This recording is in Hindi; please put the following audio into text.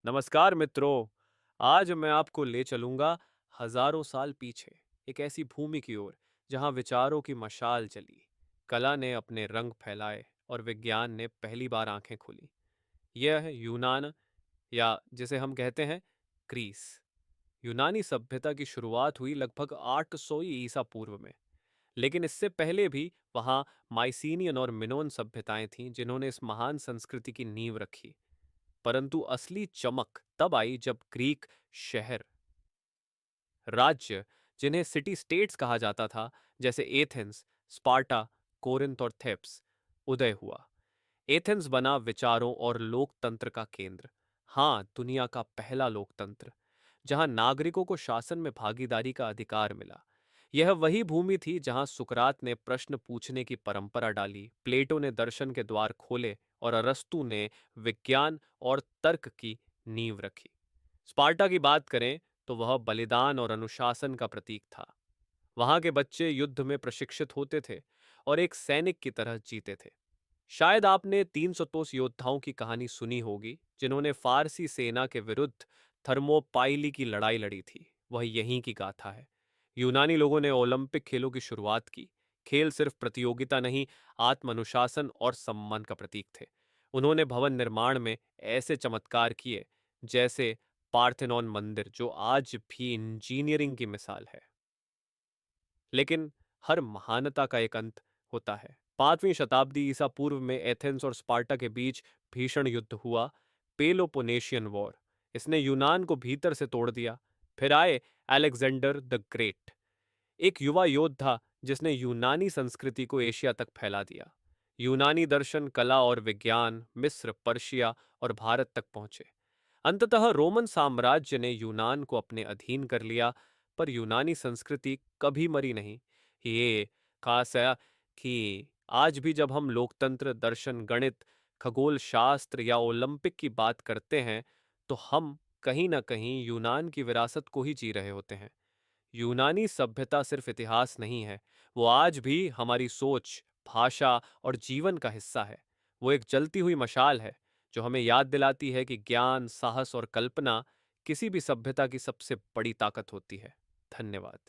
नमस्कार मित्रों। आज मैं आपको ले चलूंगा हजारों साल पीछे, एक ऐसी भूमि की ओर जहां विचारों की मशाल चली, कला ने अपने रंग फैलाए और विज्ञान ने पहली बार आंखें खोली। यह है यूनान, या जिसे हम कहते हैं ग्रीस। यूनानी सभ्यता की शुरुआत हुई लगभग 800 ईसा पूर्व में, लेकिन इससे पहले भी वहां माइसीनियन और मिनोन सभ्यताएं थीं जिन्होंने इस महान संस्कृति की नींव रखी। परंतु असली चमक तब आई जब ग्रीक शहर, राज्य, जिन्हें सिटी स्टेट्स कहा जाता था, जैसे एथेंस, स्पार्टा, कोरिंथ और थेब्स, उदय हुआ। एथेंस बना विचारों और लोकतंत्र का केंद्र। हाँ, दुनिया का पहला लोकतंत्र, जहां नागरिकों को शासन में भागीदारी का अधिकार मिला। यह वही भूमि थी जहां सुकरात ने प्रश्न पूछने की परंपरा डाली, प्लेटो ने दर्शन के द्वार खोले और अरस्तु ने विज्ञान और तर्क की नींव रखी। स्पार्टा की बात करें तो वह बलिदान और अनुशासन का प्रतीक था। वहां के बच्चे युद्ध में प्रशिक्षित होते थे और एक सैनिक की तरह जीते थे। शायद आपने 300 योद्धाओं की कहानी सुनी होगी जिन्होंने फारसी सेना के विरुद्ध थर्मोपाइली की लड़ाई लड़ी थी। वह यहीं की गाथा है। यूनानी लोगों ने ओलंपिक खेलों की शुरुआत की। खेल सिर्फ प्रतियोगिता नहीं, आत्म अनुशासन और सम्मान का प्रतीक थे। उन्होंने भवन निर्माण में ऐसे चमत्कार किए, जैसे पार्थेनॉन मंदिर, जो आज भी इंजीनियरिंग की मिसाल है। लेकिन हर महानता का एक अंत होता है। 5वीं शताब्दी ईसा पूर्व में एथेंस और स्पार्टा के बीच भीषण युद्ध हुआ, पेलोपोनेशियन वॉर। इसने यूनान को भीतर से तोड़ दिया। फिर आए अलेक्जेंडर द ग्रेट, एक युवा योद्धा जिसने यूनानी संस्कृति को एशिया तक फैला दिया। यूनानी दर्शन, कला और विज्ञान मिस्र, पर्शिया और भारत तक पहुंचे। अंततः रोमन साम्राज्य ने यूनान को अपने अधीन कर लिया। पर यूनानी संस्कृति कभी मरी नहीं। ये खास है कि आज भी जब हम लोकतंत्र, दर्शन, गणित, खगोल शास्त्र या ओलंपिक की बात करते हैं, तो हम कहीं ना कहीं यूनान की विरासत को ही जी रहे होते हैं। यूनानी सभ्यता सिर्फ इतिहास नहीं है, वो आज भी हमारी सोच, भाषा और जीवन का हिस्सा है। वो एक जलती हुई मशाल है जो हमें याद दिलाती है कि ज्ञान, साहस और कल्पना किसी भी सभ्यता की सबसे बड़ी ताकत होती है। धन्यवाद।